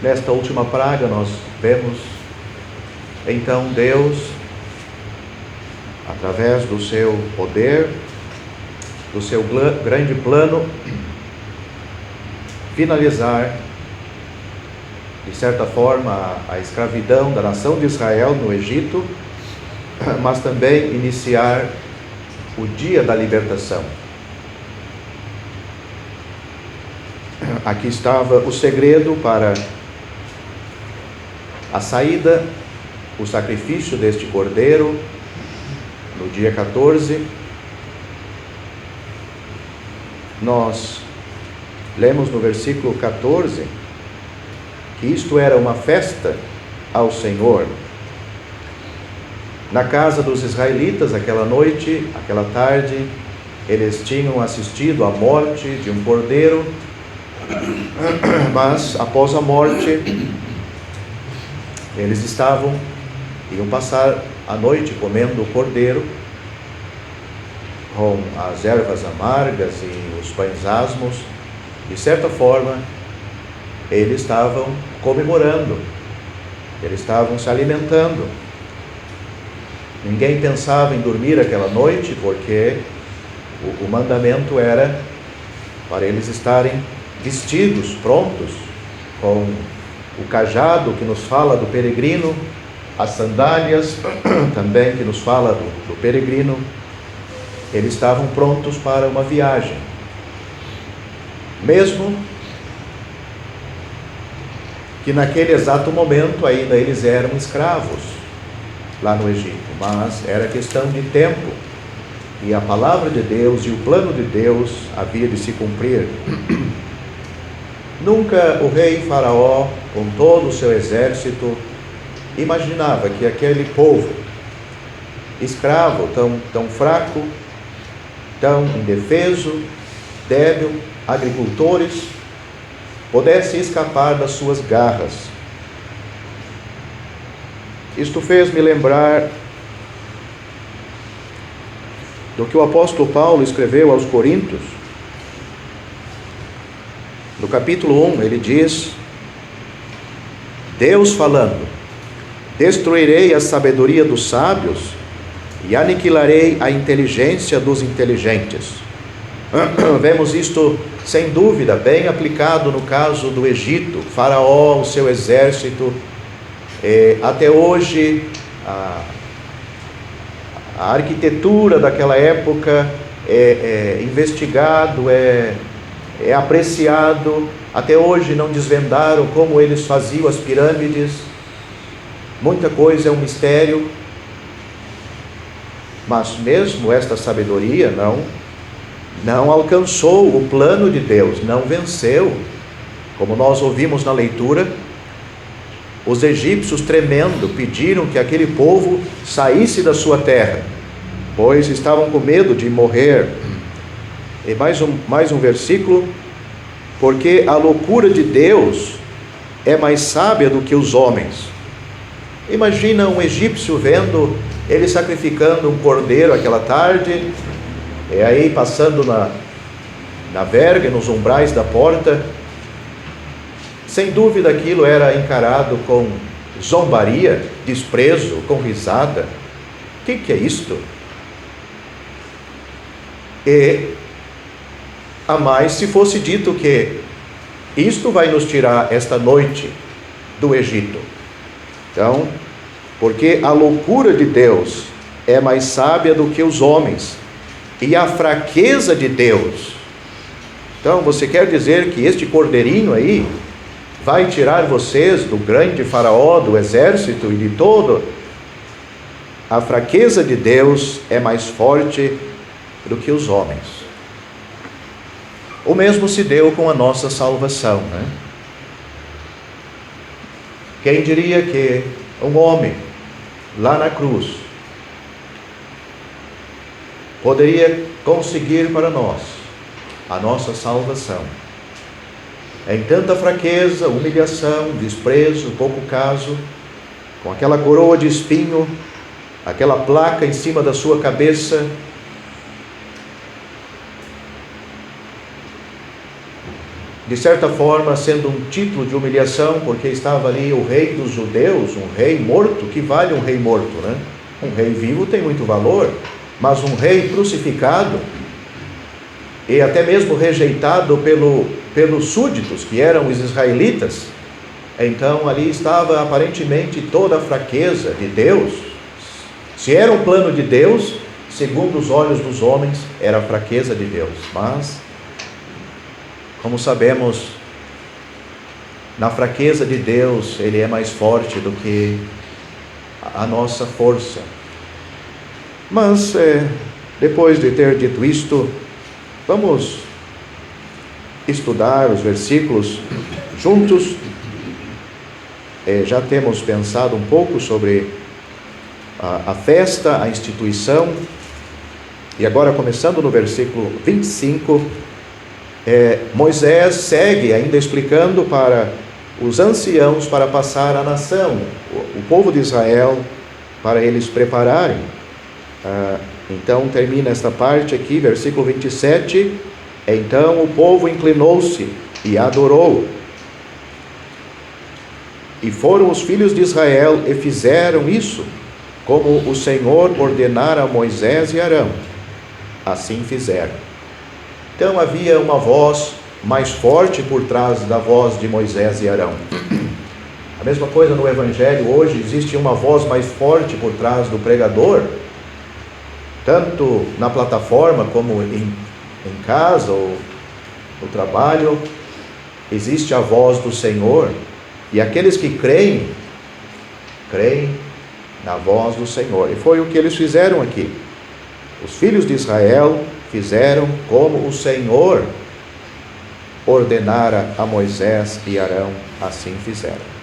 Nesta última praga nós vemos, então, Deus, através do seu poder, do seu grande plano, finalizar, de certa forma, a escravidão da nação de Israel no Egito, mas também iniciar o dia da libertação. Aqui estava o segredo para a saída, o sacrifício deste cordeiro, no dia 14. Nós lemos no versículo 14 que isto era uma festa ao Senhor. Na casa dos israelitas, aquela noite, aquela tarde, eles tinham assistido à morte de um cordeiro, mas após a morte, eles iam passar a noite comendo o cordeiro, com as ervas amargas e os pães asmos. De certa forma, eles estavam comemorando, eles estavam se alimentando. Ninguém pensava em dormir aquela noite, porque o mandamento era para eles estarem vestidos, prontos, com o cajado que nos fala do peregrino, as sandálias também que nos fala do peregrino. Eles estavam prontos para uma viagem, mesmo que naquele exato momento ainda eles eram escravos lá no Egito, mas era questão de tempo, e a palavra de Deus e o plano de Deus havia de se cumprir. Nunca o rei Faraó, com todo o seu exército, imaginava que aquele povo escravo, tão fraco, tão indefeso, débil, agricultores, pudesse escapar das suas garras. Isto fez-me lembrar do que o apóstolo Paulo escreveu aos Coríntios. No capítulo 1, ele diz: Deus falando: destruirei a sabedoria dos sábios e aniquilarei a inteligência dos inteligentes. Vemos isto, sem dúvida, bem aplicado no caso do Egito. Faraó, o seu exército, até hoje, a arquitetura daquela época é investigado, é apreciado. Até hoje não desvendaram como eles faziam as pirâmides. Muita coisa é um mistério. Mas mesmo esta sabedoria não alcançou o plano de Deus, não venceu. Como nós ouvimos na leitura, os egípcios, tremendo, pediram que aquele povo saísse da sua terra, pois estavam com medo de morrer. E mais um versículo: porque a loucura de Deus é mais sábia do que os homens. Imagina um egípcio vendo ele sacrificando um cordeiro aquela tarde, e aí passando na verga, nos umbrais da porta. Sem dúvida aquilo era encarado com zombaria, desprezo, com risada. O que é isto? E a mais se fosse dito que isto vai nos tirar esta noite do Egito. Então, porque a loucura de Deus é mais sábia do que os homens, e a fraqueza de Deus. Então, você quer dizer que este cordeirinho aí vai tirar vocês do grande Faraó, do exército e de todo? A fraqueza de Deus é mais forte do que os homens. O mesmo se deu com a nossa salvação, né? Quem diria que um homem lá na cruz poderia conseguir para nós a nossa salvação? Em tanta fraqueza, humilhação, desprezo, pouco caso, com aquela coroa de espinho, aquela placa em cima da sua cabeça, de certa forma sendo um título de humilhação, porque estava ali o rei dos judeus, um rei morto. Que vale um rei morto, né? Um rei vivo tem muito valor, mas um rei crucificado e até mesmo rejeitado pelos súditos, que eram os israelitas, então ali estava aparentemente toda a fraqueza de Deus. Se era um plano de Deus, segundo os olhos dos homens, era a fraqueza de Deus. Mas, como sabemos, na fraqueza de Deus, Ele é mais forte do que a nossa força. Mas, depois de ter dito isto, vamos estudar os versículos juntos. Já temos pensado um pouco sobre a festa, a instituição, e agora começando no versículo 25, Moisés segue ainda explicando para os anciãos para passar a nação, o povo de Israel, para eles prepararem. Então termina esta parte aqui, versículo 27, então o povo inclinou-se e adorou. E foram os filhos de Israel e fizeram isso, como o Senhor ordenara a Moisés e Arão. Assim fizeram. Então havia uma voz mais forte por trás da voz de Moisés e Arão. A mesma coisa no Evangelho hoje, existe uma voz mais forte por trás do pregador, tanto na plataforma como em casa ou no trabalho. Existe a voz do Senhor, e aqueles que creem na voz do Senhor. E foi o que eles fizeram aqui. Os filhos de Israel fizeram como o Senhor ordenara a Moisés e Arão, assim fizeram.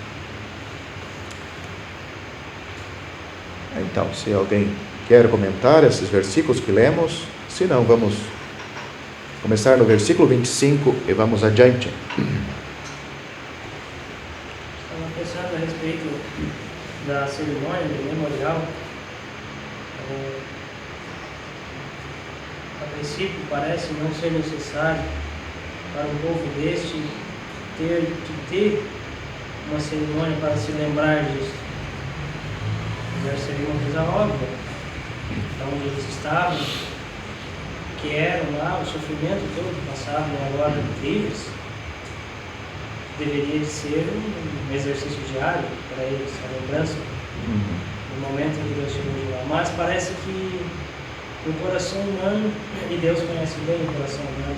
Então, se alguém quer comentar esses versículos que lemos, se não, vamos começar no versículo 25 e vamos adiante. Estava pensando a respeito da cerimônia do memorial. A princípio parece não ser necessário para um povo deste ter uma cerimônia para se lembrar disso. Deve ser uma coisa óbvia. Então eles estavam, que eram lá, o sofrimento todo que passavam agora livres, deveria de ser um exercício diário para eles, a lembrança do momento em que Deus chegou de lá. Mas parece que no coração humano, e Deus conhece bem o coração humano,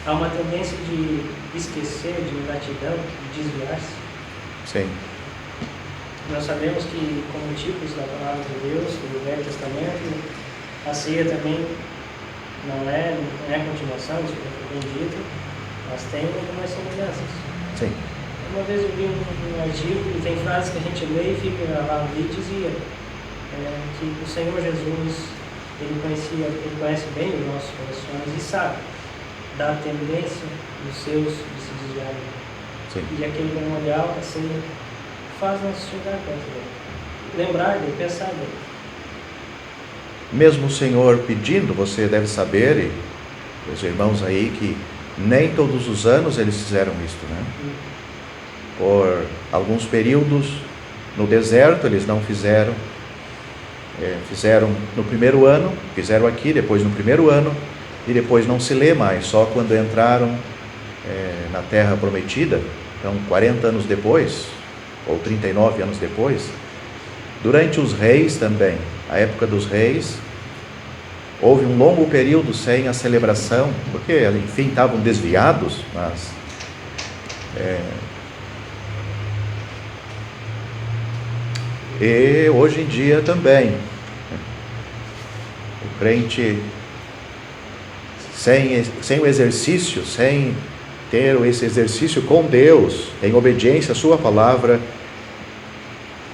há uma tendência de esquecer, de ingratidão, de desviar-se. Sim. Nós sabemos que, como tipos da palavra de Deus, do Velho Testamento, a ceia também não é a continuação, isso foi bem dito, mas tem algumas semelhanças. Sim. Uma vez eu vi um artigo, e tem frases que a gente lê e fica lá, e dizia que o Senhor Jesus, ele conhece bem os nossos corações e sabe da tendência dos seus de se desviarem. Sim. E aquele memorial, a ceia, faz nós chegar perto dele, lembrar dele, pensar dele. Mesmo o Senhor pedindo, você deve saber, e os irmãos aí, que nem todos os anos eles fizeram isto, né? Por alguns períodos no deserto eles não fizeram, fizeram no primeiro ano, fizeram aqui, depois no primeiro ano, e depois não se lê mais, só quando entraram na terra prometida, então 40 anos depois, ou 39 anos depois. Durante os reis também, a época dos reis, houve um longo período sem a celebração, porque, enfim, estavam desviados, mas e hoje em dia também, o crente sem o exercício, sem ter esse exercício com Deus, em obediência à sua palavra,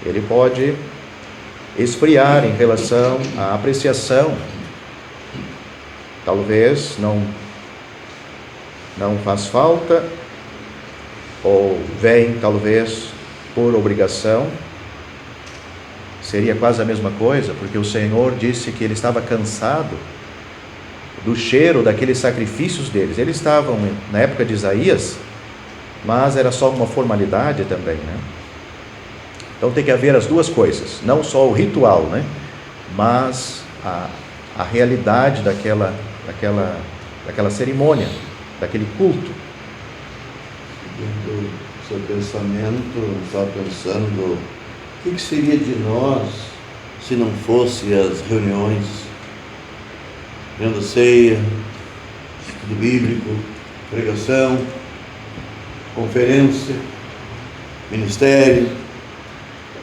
ele pode esfriar em relação à apreciação. Talvez não faz falta, ou vem talvez por obrigação. Seria quase a mesma coisa, porque o Senhor disse que ele estava cansado do cheiro daqueles sacrifícios deles. Eles estavam, na época de Isaías, mas era só uma formalidade também, né? Então tem que haver as duas coisas, não só o ritual, né? Mas a realidade daquela cerimônia, daquele culto. Dentro do seu pensamento, estava pensando, o que seria de nós se não fosse as reuniões, vendo ceia, estudo bíblico, pregação, conferência, ministério?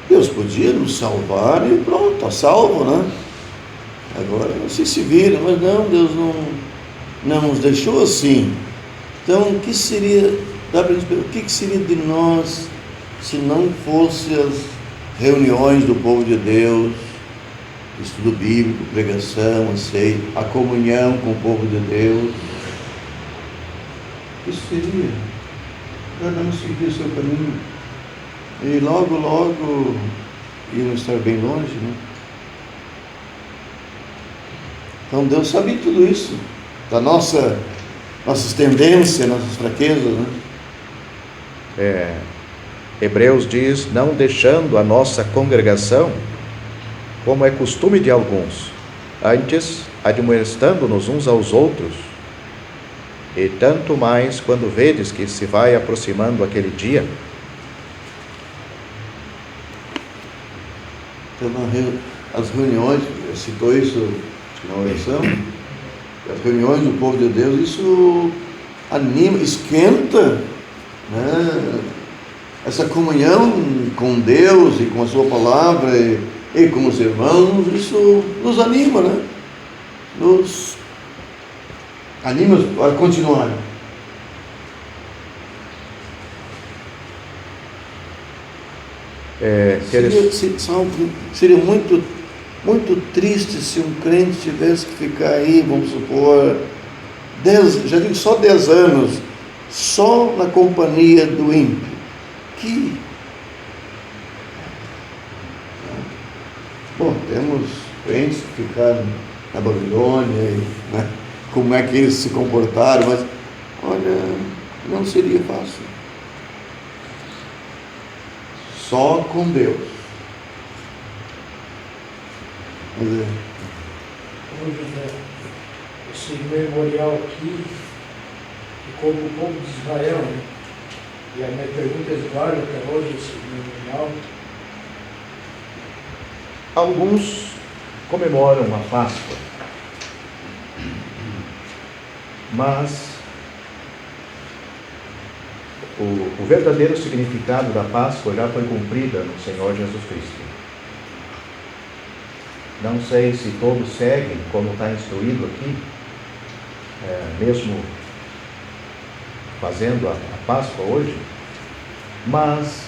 Deus podia nos salvar e pronto, está salvo, né? Agora você se vira, mas não, Deus não nos deixou assim. Então, o que seria, dá para o que seria de nós se não fosse as reuniões do povo de Deus, estudo bíblico, pregação, a ceia, a comunhão com o povo de Deus? O que seria? Cada um seguir o seu caminho e logo iam estar bem longe, né? Então Deus sabe tudo isso, da nossas tendências, nossas fraquezas, né? Hebreus diz, não deixando a nossa congregação, como é costume de alguns, antes admoestando-nos uns aos outros, e tanto mais quando vedes que se vai aproximando aquele dia. Então, as reuniões, citou isso na oração, as reuniões do povo de Deus, isso anima, esquenta, né? Essa comunhão com Deus e com a sua palavra e com os irmãos, isso nos anima, né? Nos anima a continuar. Seria muito triste se um crente tivesse que ficar aí, vamos supor, 10 anos, só na companhia do ímpio. Bom, temos crentes que ficaram na Babilônia, né? Como é que eles se comportaram, mas olha, não seria fácil. Só com Deus. Hoje, esse memorial aqui ficou para o povo de Israel, né? E a minha pergunta é válido até hoje, esse memorial. Alguns comemoram a Páscoa, mas o verdadeiro significado da Páscoa já foi cumprida no Senhor Jesus Cristo. Não sei se todos seguem como está instruído aqui, mesmo fazendo a Páscoa hoje, mas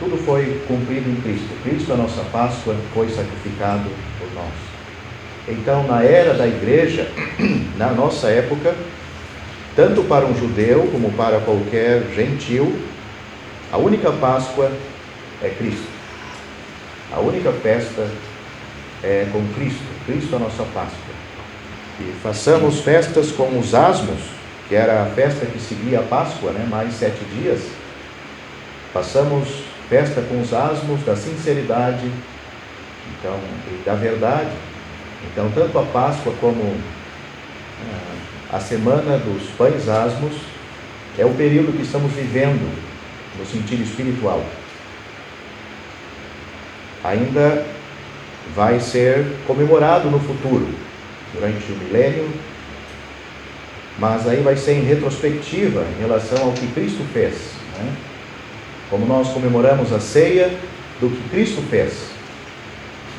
tudo foi cumprido em Cristo. Cristo, a nossa Páscoa, foi sacrificado por nós. Então, na era da igreja, na nossa época, tanto para um judeu como para qualquer gentil, a única Páscoa é Cristo. A única festa é com Cristo. Cristo é a nossa Páscoa. E façamos festas com os asmos, que era a festa que seguia a Páscoa, né? Mais 7 dias. Façamos festa com os asmos da sinceridade, então, e da verdade. Então, tanto a Páscoa como a semana dos pães asmos é o período que estamos vivendo no sentido espiritual. Ainda vai ser comemorado no futuro, durante o milênio, mas aí vai ser em retrospectiva em relação ao que Cristo fez, né? Como nós comemoramos a ceia do que Cristo fez,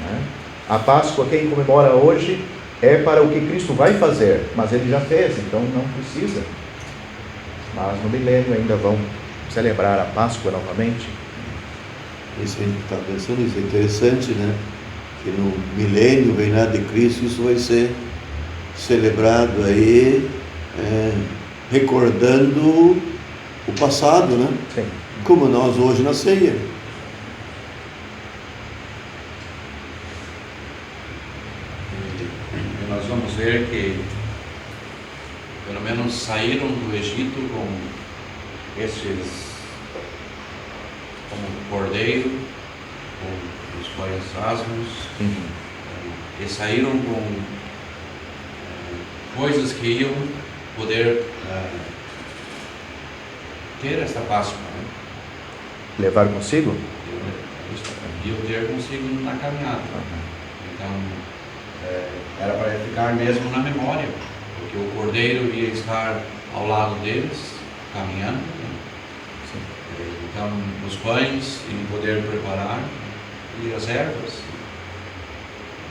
né? A Páscoa, quem comemora hoje, é para o que Cristo vai fazer, mas Ele já fez, então não precisa. Mas no milênio ainda vão celebrar a Páscoa novamente. Isso a gente está pensando, isso é interessante, né? Que no milênio, o reinado de Cristo, isso vai ser celebrado aí, recordando o passado, né? Sim. Como nós hoje na ceia. E nós vamos ver que pelo menos saíram do Egito com esses, como cordeiro, com os pães asmos, e saíram com coisas que iam poder ter esta Páscoa, né? Levar consigo? Iam ter consigo na caminhada. Então, era para ficar mesmo na memória, porque o cordeiro ia estar ao lado deles, caminhando, né? Então, os pães iam poder preparar, e as ervas.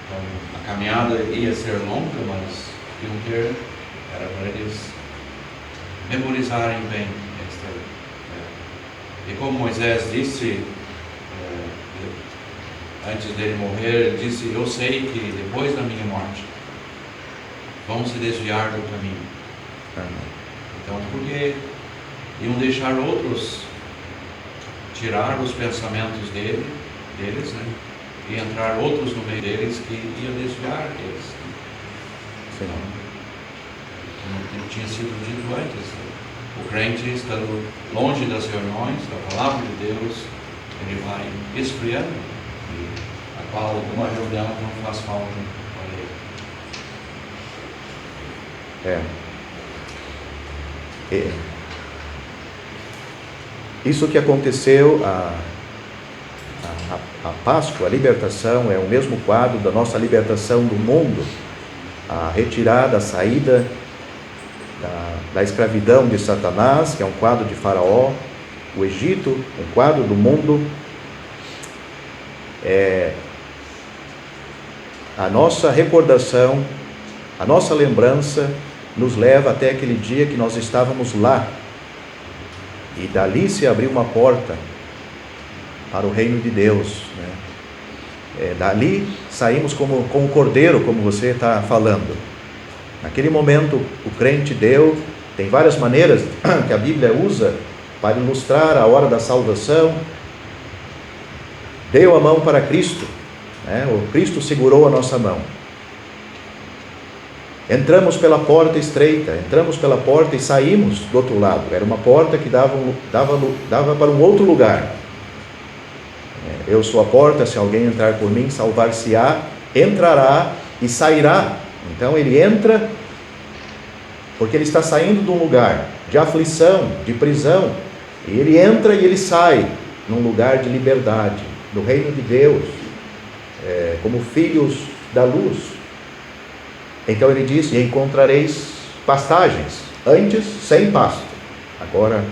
Então, a caminhada ia ser longa, mas iam ter, era para eles memorizarem bem esta. E como Moisés disse, antes dele morrer, ele disse: eu sei que depois da minha morte vão se desviar do caminho. Então, porque iam deixar outros tirar os pensamentos deles, né? E entrar outros no meio deles que iam desviar eles. Então, como tinha sido dito antes, o crente estando longe das reuniões, da palavra de Deus, ele vai esfriando, a qual uma reunião não faz falta para ele. Isso que aconteceu, a Páscoa, a libertação, é o mesmo quadro da nossa libertação do mundo, a retirada, a saída da escravidão de Satanás, que é um quadro de Faraó, o Egito, um quadro do mundo. A nossa recordação, a nossa lembrança nos leva até aquele dia que nós estávamos lá, e dali se abriu uma porta para o reino de Deus, né? Dali saímos com o cordeiro, como você está falando. Naquele momento o crente tem várias maneiras que a Bíblia usa para ilustrar a hora da salvação. Deu a mão para Cristo, né? O Cristo segurou a nossa mão. Entramos pela porta estreita, entramos pela porta e saímos do outro lado. Era uma porta que dava para um outro lugar. Eu sou a porta, se alguém entrar por mim, salvar-se-á, entrará e sairá. Então ele entra, porque ele está saindo de um lugar de aflição, de prisão, e ele entra e ele sai num lugar de liberdade, do reino de Deus, como filhos da luz. Então ele diz: e encontrareis pastagens, antes sem pasto, agora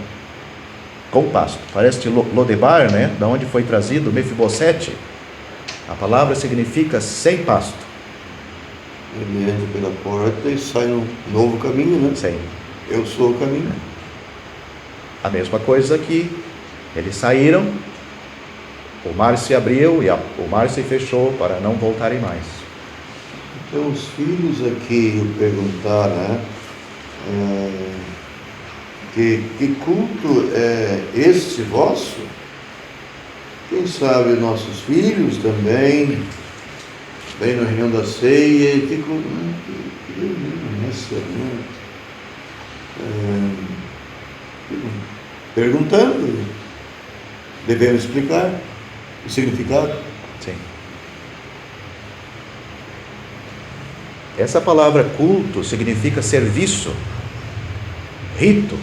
com pasto. Parece Lodebar, né? Da onde foi trazido Mefibosete. A palavra significa sem pasto. Ele entra pela porta e sai no novo caminho, né? Sim. Eu sou o caminho. A mesma coisa aqui. Eles saíram, o mar se abriu e o mar se fechou para não voltarem mais. Então os filhos aqui perguntaram, né? Que culto é este vosso? Quem sabe nossos filhos também vem na reunião da ceia e ficam perguntando. Devemos explicar o significado. Sim. Essa palavra culto significa serviço, rito.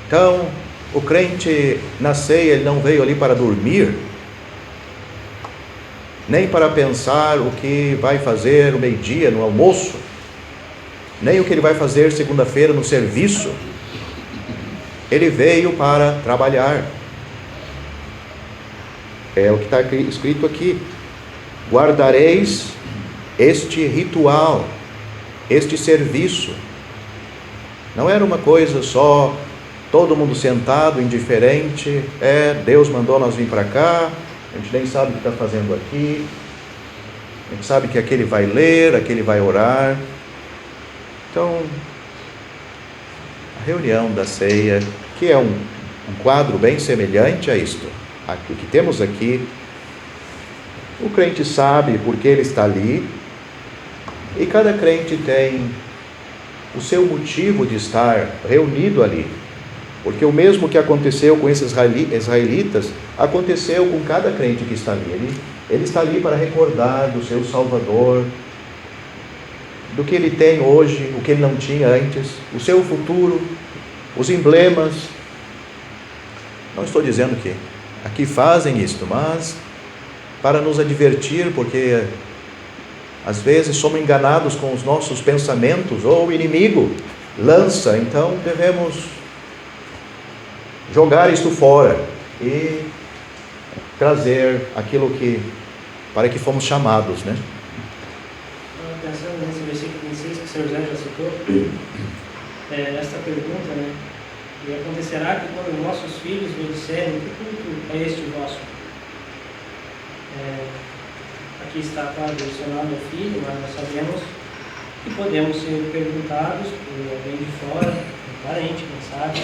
Então, o crente na ceia, ele não veio ali para dormir, nem para pensar o que vai fazer no meio-dia, no almoço, nem o que ele vai fazer segunda-feira no serviço. Ele veio para trabalhar. É o que está escrito aqui: guardareis este ritual, este serviço. Não era uma coisa só, todo mundo sentado, indiferente. Deus mandou nós vir para cá, a gente nem sabe o que está fazendo aqui, a gente sabe que aquele vai ler, aquele vai orar. Então, a reunião da ceia, que é um quadro bem semelhante a isto, o que temos aqui, o crente sabe porque ele está ali, e cada crente tem o seu motivo de estar reunido ali. Porque o mesmo que aconteceu com esses israelitas, aconteceu com cada crente que está ali. Ele está ali para recordar do seu Salvador, do que ele tem hoje, o que ele não tinha antes, o seu futuro, os emblemas. Não estou dizendo que aqui fazem isto, mas para nos advertir, porque às vezes somos enganados com os nossos pensamentos, ou o inimigo lança, então devemos jogar isto fora e trazer aquilo para que fomos chamados, né? Pensando nesse versículo 26 que o Sr. José já citou, esta pergunta, né? E acontecerá que quando nossos filhos me disserem: que culto é este vosso? Aqui está, claro, direcionado ao filho, mas nós sabemos que podemos ser perguntados por alguém de fora, um parente, quem sabe,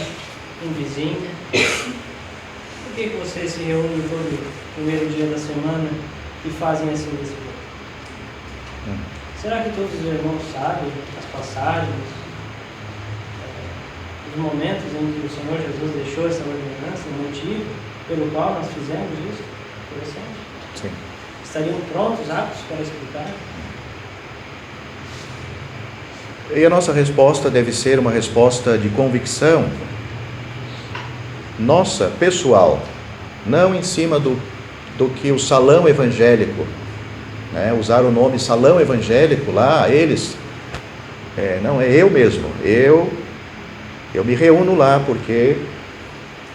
um vizinho: por que você se reúne todo primeiro dia da semana e fazem assim desse jeito? Será que todos os irmãos sabem as passagens, os momentos em que o Senhor Jesus deixou essa ordenança, o motivo pelo qual nós fizemos isso? Interessante. Sim. Estariam prontos, aptos para explicar? E a nossa resposta deve ser uma resposta de convicção nossa, pessoal, não em cima do que o salão evangélico, né? Usar o nome salão evangélico lá, eles, não, é eu mesmo, eu me reúno lá porque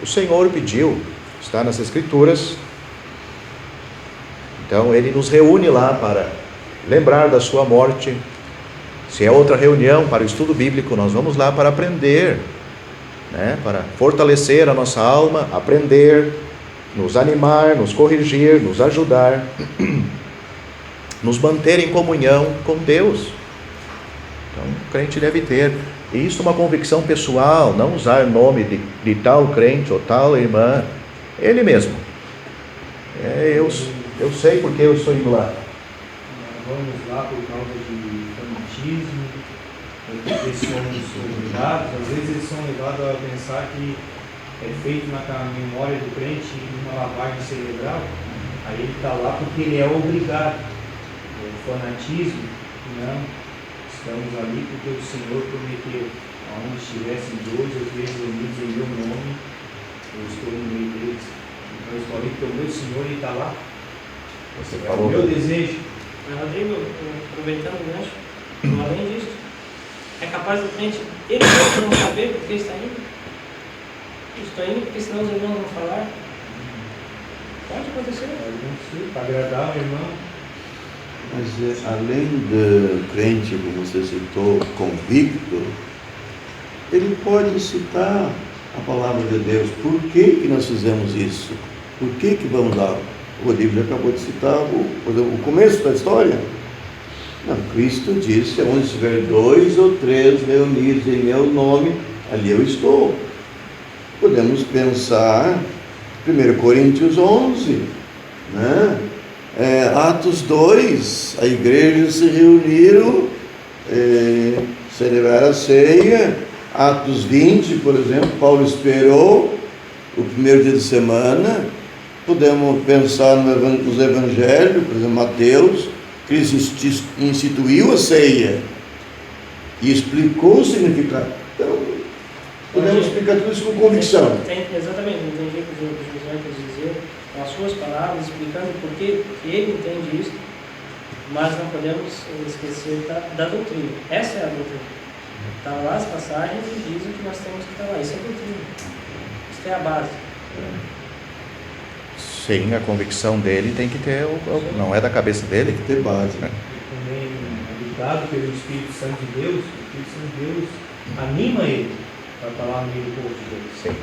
o Senhor pediu, está nas Escrituras. Então ele nos reúne lá para lembrar da sua morte. Se é outra reunião para o estudo bíblico, nós vamos lá para aprender, né? Para fortalecer a nossa alma, aprender, nos animar, nos corrigir, nos ajudar, nos manter em comunhão com Deus. Então o crente deve ter, e isso é uma convicção pessoal, não usar nome de tal crente ou tal irmã, ele mesmo. Eu sei porque eu estou indo lá. Vamos lá por causa de fanatismo, porque somos obrigados. Às vezes eles são levados a pensar que é feito na memória do crente uma lavagem cerebral. Aí ele está lá porque ele é obrigado. O fanatismo, não. Estamos ali porque o Senhor prometeu: aonde estivessem 2 ou 3 reunidos em meu nome, eu estou no meio deles. Então eu estou ali porque o meu Senhor está lá. Você É falou o meu desejo. Rodrigo, aproveitando o gancho, além disso, é capaz do crente ele mesmo não saber por que está indo? Estou indo porque senão os irmãos vão falar. Pode acontecer. Para agradar o irmão. Mas além do crente, como você citou, convicto, ele pode citar a palavra de Deus. Por que nós fizemos isso? Por que vamos lá? O Rodrigo já acabou de citar o começo da história. Não, Cristo disse: onde estiver 2 ou 3 reunidos em meu nome, ali eu estou. Podemos pensar 1 Coríntios 11, né? Atos 2, a igreja se reuniram, celebrar a ceia. Atos 20, por exemplo, Paulo esperou o primeiro dia de semana. Podemos pensar nos evangelhos, por exemplo, Mateus. Cristo instituiu a ceia e explicou o significado. Então, podemos explicar tudo isso com convicção. Exatamente, entendi o que o José quis dizer, com as suas palavras, explicando por que ele entende isso, mas não podemos esquecer da doutrina. Essa é a doutrina. Está lá as passagens e dizem que nós temos que estar lá. Isso é a doutrina. Isso é a base. Sim, a convicção dele tem que ter, não é da cabeça dele. Tem que ter base. Também habitado pelo Espírito Santo de Deus, o Espírito Santo de Deus anima ele para estar lá no meio do povo de Deus. Sim.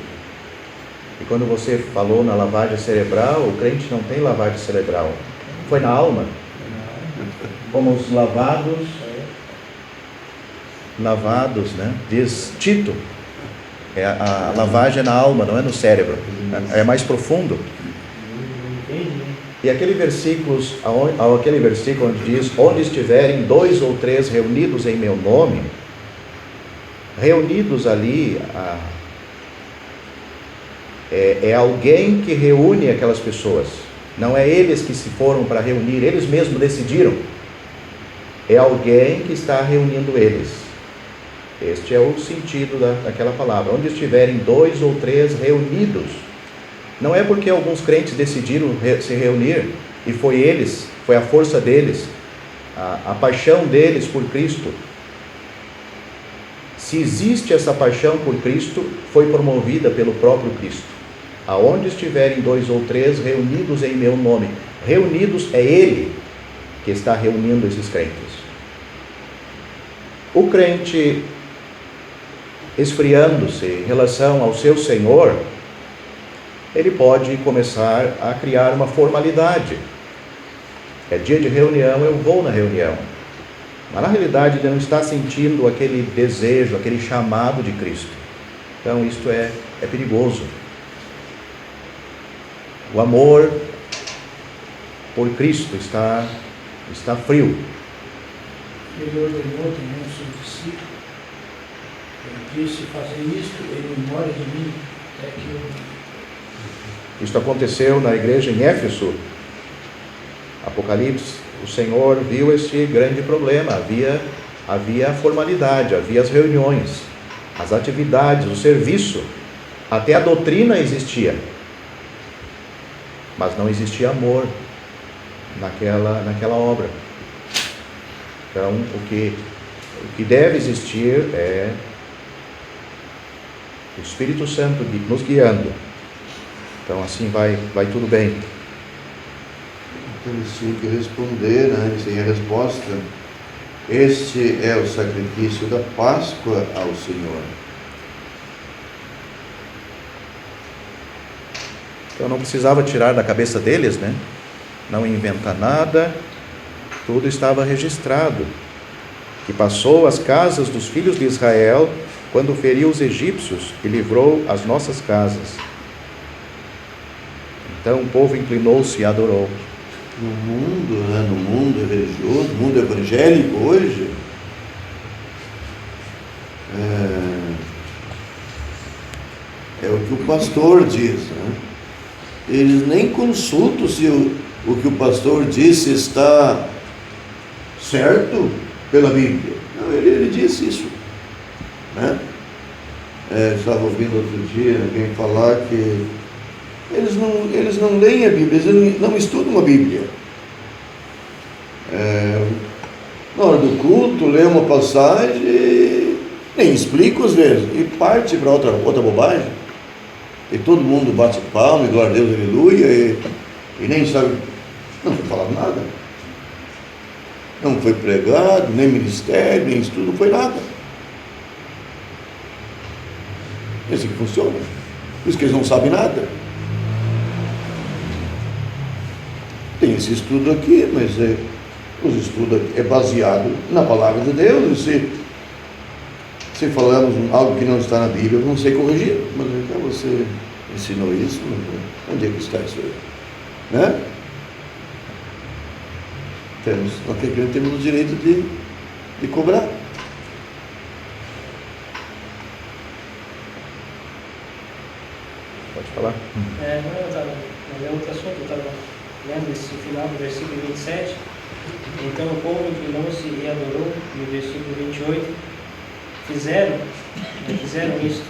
E quando você falou na lavagem cerebral, o crente não tem lavagem cerebral. Foi na alma. Fomos lavados, né? Diz Tito. A lavagem é na alma, não é no cérebro. É mais profundo. E aquele versículo onde diz: onde estiverem 2 ou 3 reunidos em meu nome, reunidos ali, É alguém que reúne aquelas pessoas. Não é eles que se foram para reunir, eles mesmos decidiram. É alguém que está reunindo eles. Este é o sentido daquela palavra. Onde estiverem 2 ou 3 reunidos. Não é porque alguns crentes decidiram se reunir e foi eles, foi a força deles, a paixão deles por Cristo. Se existe essa paixão por Cristo, foi promovida pelo próprio Cristo. Aonde estiverem 2 ou 3 reunidos em meu nome. Reunidos é Ele que está reunindo esses crentes. O crente esfriando-se em relação ao seu Senhor, ele pode começar a criar uma formalidade. É dia de reunião, eu vou na reunião. Mas na realidade ele não está sentindo aquele desejo, aquele chamado de Cristo. Então isto é perigoso. O amor por Cristo está frio. Ele ordenou também aos seus discípulos. Ele disse: fazer isto em memória de mim, até que eu... Isto aconteceu na igreja em Éfeso. Apocalipse, o Senhor viu este grande problema. Havia a formalidade, havia as reuniões, as atividades, o serviço, até a doutrina existia, mas não existia amor naquela obra. Então, o que deve existir é o Espírito Santo nos guiando. Então, assim vai tudo bem. Então, eles tinham que responder, né? Sem a resposta. Este é o sacrifício da Páscoa ao Senhor. Então, não precisava tirar da cabeça deles, né? Não inventar nada. Tudo estava registrado. Que passou as casas dos filhos de Israel quando feriu os egípcios e livrou as nossas casas. Então o povo inclinou-se e adorou. No mundo religioso, no mundo evangélico hoje, é o que o pastor diz, né? Eles nem consultam se o que o pastor disse está certo pela Bíblia. Não, ele disse isso, né? Estava ouvindo outro dia alguém falar que eles não leem a Bíblia, eles não estudam a Bíblia. Na hora do culto, lê uma passagem e nem explica às vezes, e parte para outra bobagem, e todo mundo bate palma, e glória a Deus, aleluia, e nem sabe, não foi falado nada, não foi pregado, nem ministério, nem estudo, não foi nada. É assim que funciona. Por isso que eles não sabem nada. Tem esse estudo aqui, mas os estudos é baseado na palavra de Deus. E se falamos algo que não está na Bíblia, vamos ser corrigidos. Mas então você ensinou isso? Onde é que está isso aí? Né? Nós temos o direito de cobrar. Pode falar? Mas é outro assunto, eu estava lendo esse final do versículo 27. Então o povo inclinou-se e adorou, no versículo 28. Fizeram isto.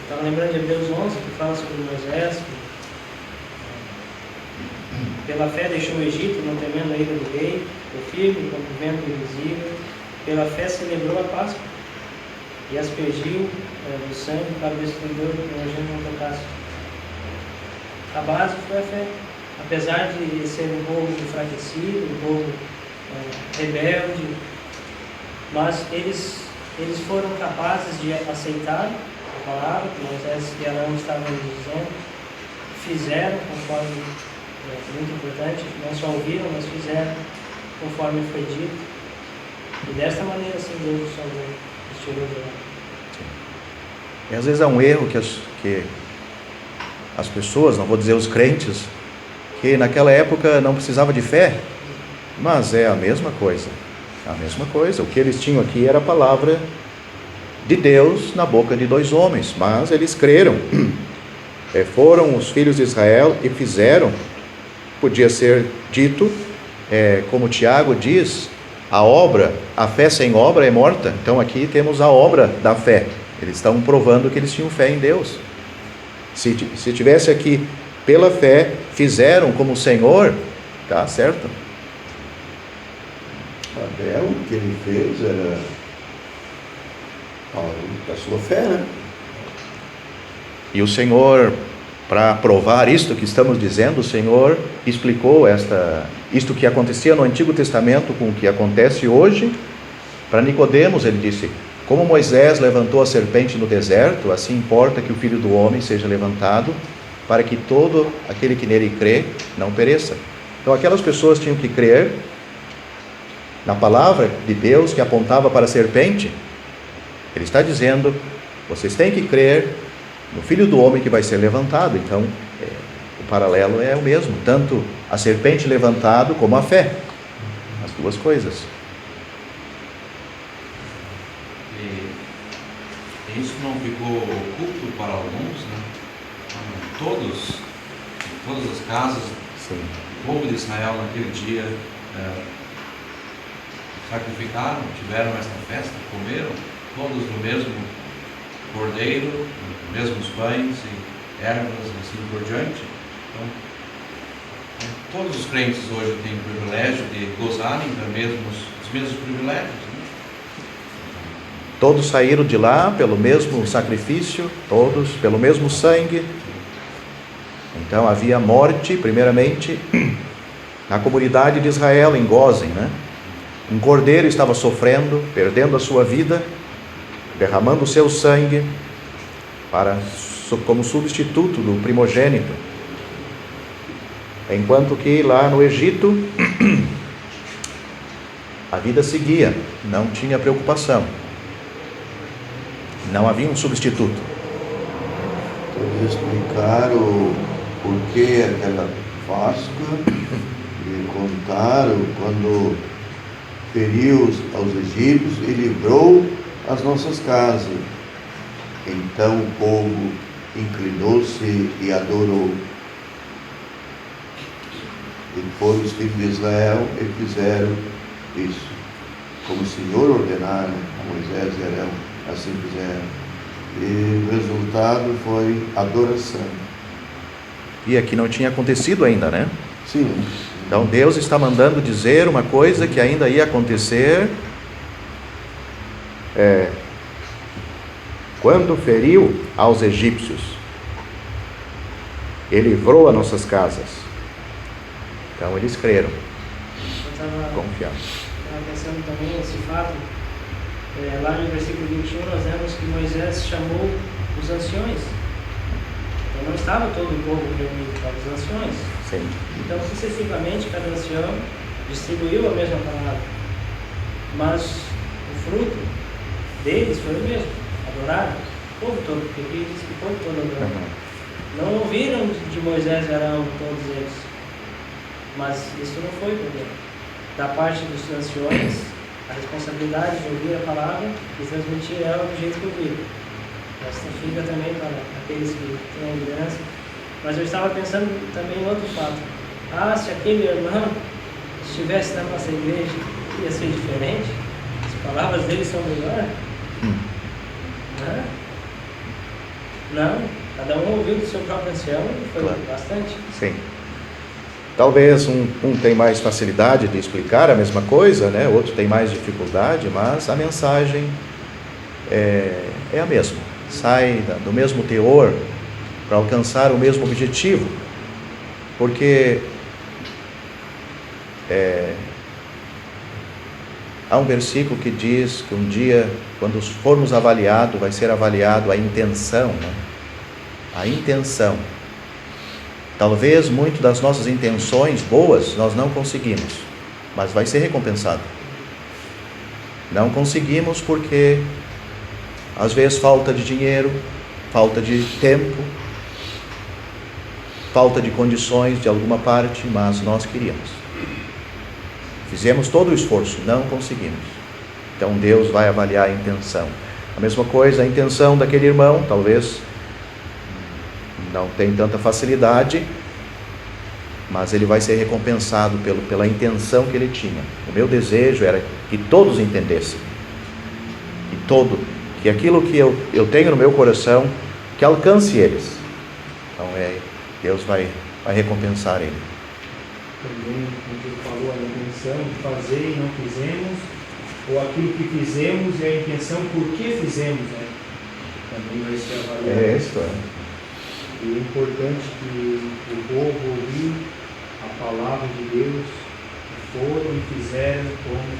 Estava lembrando de Hebreus 11, que fala sobre Moisés, que pela fé deixou o Egito, não temendo a ira do rei, o firme contra o vento invisível. Pela fé celebrou a Páscoa e aspergiu do sangue para o destruidor que não tocasse. A base foi a fé. Apesar de ser um povo enfraquecido, um povo rebelde, mas eles foram capazes de aceitar a palavra que Moisés e Arão estavam dizendo, fizeram conforme, muito importante, não só ouviram, mas fizeram conforme foi dito. E desta maneira, assim, Deus os salvou, os tirou de lá. E às vezes é um erro que as pessoas, não vou dizer os crentes, que naquela época não precisava de fé, mas é a mesma coisa. A mesma coisa. O que eles tinham aqui era a palavra de Deus na boca de 2 homens, mas eles creram. foram os filhos de Israel e fizeram, podia ser dito, como Tiago diz, a fé sem obra é morta. Então aqui temos a obra da fé. Eles estão provando que eles tinham fé em Deus. Se tivesse aqui, pela fé, fizeram como o Senhor, tá certo? Abel, o que ele fez era a sua fé, né? E o Senhor, para provar isto que estamos dizendo, o Senhor explicou isto que acontecia no Antigo Testamento com o que acontece hoje. Para Nicodemos ele disse: como Moisés levantou a serpente no deserto, assim importa que o Filho do Homem seja levantado, para que todo aquele que nele crê não pereça. Então aquelas pessoas tinham que crer na palavra de Deus que apontava para a serpente. Ele está dizendo: vocês têm que crer no Filho do Homem que vai ser levantado. Então o paralelo é o mesmo, tanto a serpente levantado como a fé, as duas coisas. E isso não ficou oculto para alguns, né? Todas as casas, Sim. o povo de Israel naquele dia sacrificaram, tiveram esta festa, comeram todos do mesmo cordeiro, mesmos pães e ervas, assim por diante. Então, todos os crentes hoje têm o privilégio de gozarem dos mesmos privilégios, né? Todos saíram de lá pelo mesmo sacrifício, todos pelo mesmo sangue. Então havia morte, primeiramente, na comunidade de Israel, em Gósen, né? Um cordeiro estava sofrendo, perdendo a sua vida, derramando o seu sangue como substituto do primogênito. Enquanto que lá no Egito, a vida seguia, não tinha preocupação. Não havia um substituto. Eles explicaram por que aquela Páscoa e contaram quando feriu aos egípcios e livrou as nossas casas. Então o povo inclinou-se e adorou. E foram os filhos de Israel e fizeram isso, como o Senhor ordenara a Moisés e Arão. Assim fizeram. E o resultado foi adoração. E aqui não tinha acontecido ainda, né? Sim. Então Deus está mandando dizer uma coisa que ainda ia acontecer. Quando feriu aos egípcios, Ele livrou as nossas casas. Então eles creram, confiaram. Estava pensando também esse fato. Lá no versículo 21 nós vemos que Moisés chamou os anciões. Então não estava todo o povo reunido, estavam os anciões. Sim. Então sucessivamente cada ancião distribuiu a mesma palavra. Mas o fruto deles foi o mesmo, adoraram o povo todo, porque aqui diz que o povo todo adorou. Não ouviram de Moisés e Arão todos eles. Mas isso não foi problema. Da parte dos anciões, a responsabilidade de ouvir a palavra e transmitir ela do jeito que ouviram. Essa fica também para aqueles que têm a liderança. Mas eu estava pensando também em outro fato. Se aquele irmão estivesse na nossa igreja, ia ser diferente? As palavras dele são melhores? Não. Cada um ouviu do seu próprio ancião e foi bastante. Sim. Talvez um tem mais facilidade de explicar a mesma coisa, né? Outro tem mais dificuldade, mas a mensagem é a mesma. Sai do mesmo teor para alcançar o mesmo objetivo. Porque há um versículo que diz que um dia, quando formos avaliados, vai ser avaliado a intenção, né? A intenção. Talvez muito das nossas intenções boas nós não conseguimos, mas vai ser recompensado. Não conseguimos porque às vezes falta de dinheiro, falta de tempo, falta de condições de alguma parte, mas nós queríamos. Fizemos todo o esforço, não conseguimos. Então Deus vai avaliar a intenção. A mesma coisa, a intenção daquele irmão, talvez não tem tanta facilidade, mas ele vai ser recompensado pela intenção que ele tinha. O meu desejo era que todos entendessem, que aquilo que eu tenho no meu coração, que alcance eles. Então Deus vai recompensar ele. Também, como ele falou, a intenção de fazer e não fizemos, ou aquilo que fizemos e a intenção por que fizemos, né? Também vai ser avaliado. Isso é. E é importante que o povo ouviu a palavra de Deus, foram e fizeram como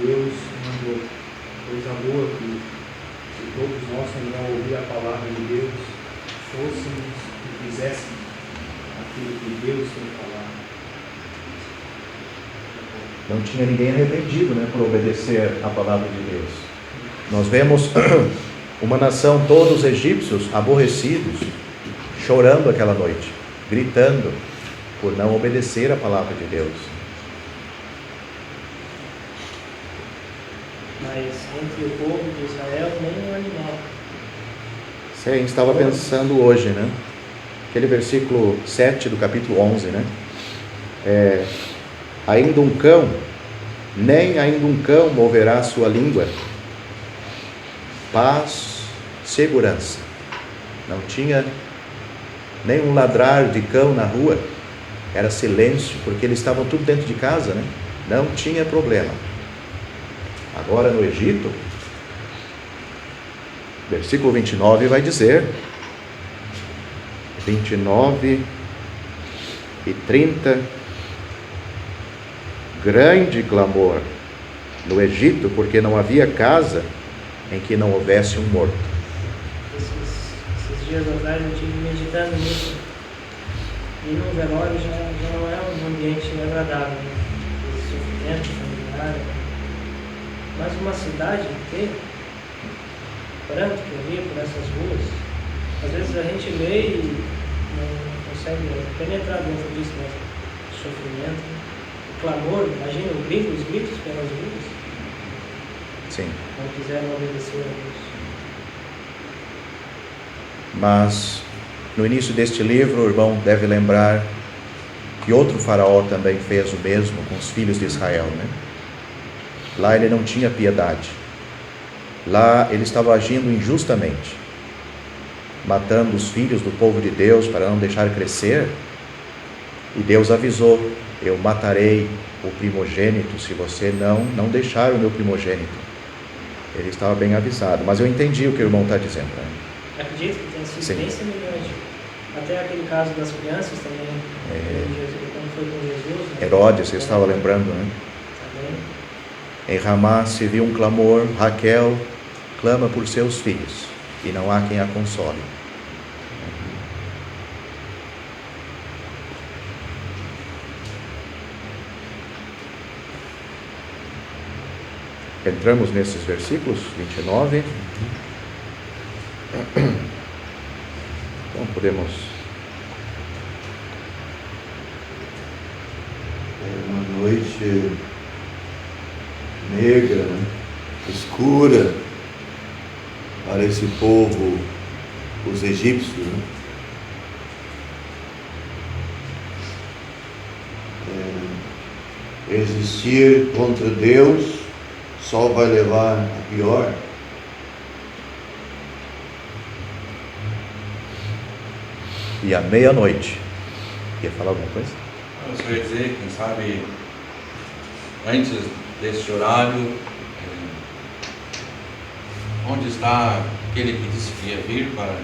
Deus mandou. Coisa boa que se todos nós, quando não ouvir a palavra de Deus, fôssemos e fizéssemos aquilo que Deus tem falado. Não tinha ninguém arrependido, né, por obedecer a palavra de Deus. Nós vemos uma nação, todos os egípcios aborrecidos, chorando aquela noite, gritando por não obedecer a palavra de Deus. Mas entre o povo de Israel, nem um animal. Sim, a gente estava pensando hoje, né? Aquele versículo 7 do capítulo 11, né? Ainda um cão, nem ainda um cão moverá a sua língua. Paz, segurança. Não tinha nem um ladrar de cão na rua. Era silêncio, porque eles estavam tudo dentro de casa, né? Não tinha problema. Agora no Egito, versículo 29 vai dizer, 29 e 30, grande clamor no Egito, porque não havia casa em que não houvesse um morto. Esses dias atrás eu estive meditando nisso. E no velório já não é um ambiente agradável, né? Esse sofrimento familiar. Mas uma cidade inteira, pranto que eu via por essas ruas, às vezes a gente lê e não consegue penetrar dentro disso, né? O sofrimento, o clamor, imagina os gritos pelas ruas. Sim. Não quiseram obedecer a Deus. Mas no início deste livro, o irmão deve lembrar que outro faraó também fez o mesmo com os filhos de Israel, né? Lá ele não tinha piedade. Lá ele estava agindo injustamente, matando os filhos do povo de Deus para não deixar crescer. E Deus avisou: eu matarei o primogênito se você não deixar o meu primogênito. Ele estava bem avisado, mas eu entendi o que o irmão está dizendo, né? Acredito que tenha sido bem semelhante. Até aquele caso das crianças também, quando foi com Jesus. Né? Herodes, você estava lembrando, né? Também. Em Ramá se viu um clamor, Raquel clama por seus filhos, e não há quem a console. Entramos nesses versículos 29. Então podemos. É uma noite negra, né? Escura para esse povo, os egípcios, né? Resistir contra Deus só vai levar a pior. E à meia-noite, quer falar alguma coisa? Eu só ia dizer, quem sabe, antes desse horário, onde está aquele que disse que ia vir para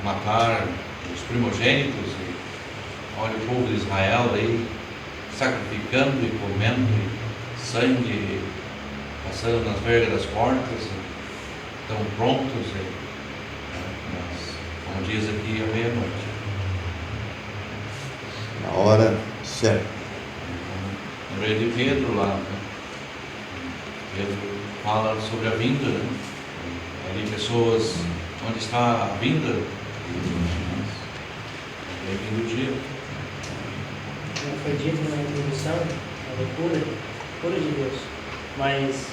matar os primogênitos? E olha o povo de Israel aí, sacrificando e comendo, e sangue passando nas vergas das portas, estão prontos, mas, como diz aqui, à meia-noite. Na hora certa. Lembrei de Pedro lá, né? Pedro fala sobre a vinda, né? Ali pessoas, onde está a vinda? É vindo o dia. Como foi dito na introdução, a loucura de Deus. Mas